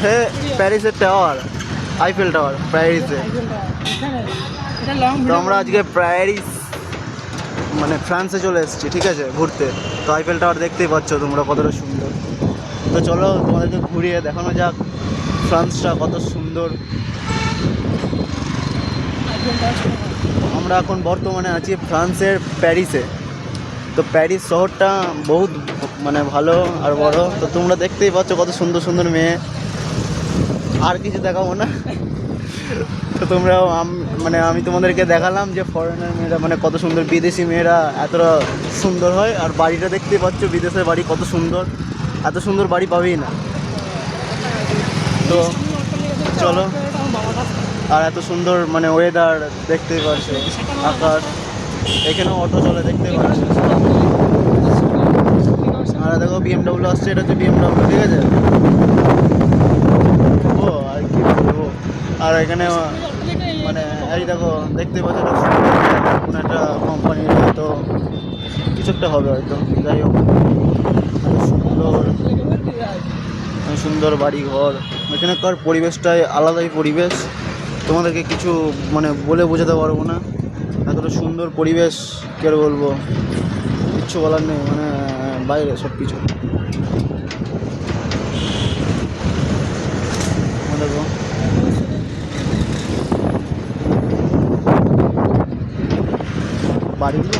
হচ্ছে প্যারিসের tower, Eiffel tower প্যারিসে। তো আমরা আজকে প্যারিস মানে ফ্রান্সে চলে এসেছি, ঠিক আছে, ঘুরতে। তো আইফেল টাওয়ার দেখতেই পাচ্ছ তোমরা কতটা সুন্দর। তো চলো তোমাদেরকে ঘুরিয়ে দেখানো যাক ফ্রান্সটা কত সুন্দর। আমরা এখন বর্তমানে আছি ফ্রান্সের প্যারিসে। তো প্যারিস শহরটা বহুত মানে ভালো আর বড়। তো তোমরা দেখতেই পাচ্ছ কত সুন্দর সুন্দর মেয়ে। আর কিছু দেখাবো না। তো তোমরা মানে আমি তোমাদেরকে দেখালাম যে ফরেনার মেয়েরা মানে কত সুন্দর, বিদেশি মেয়েরা এতটা সুন্দর হয়। আর বাড়িটা দেখতেই পাচ্ছ, বিদেশের বাড়ি কত সুন্দর, এত সুন্দর বাড়ি পাবেই না। তো চলো, আর এত সুন্দর মানে ওয়েদার দেখতেই পাচ্ছ, আকাশ, এখানেও অটো চলে দেখতেই পাচ্ছ। আর দেখো বিএমডাব্লিউ আসছে, এটা হচ্ছে বিএমডাব্লিউ, ঠিক আছে। ও আর কি বলবো। আর এখানে মানে এই দেখো দেখতে পাচ্ছ কোনো একটা কোম্পানির হয়তো কিছু একটা হবে হয়তো, যাই হোক। সুন্দর সুন্দর বাড়ি ঘর, এখানকার পরিবেশটাই আলাদাই পরিবেশ। তোমাদেরকে কিছু মানে বলে বোঝাতে পারবো না, এতটা সুন্দর পরিবেশ কী আর বলবো, কিচ্ছু বলার নেই, মানে বাইরে সব কিছু। দেখো বাড়িগুলো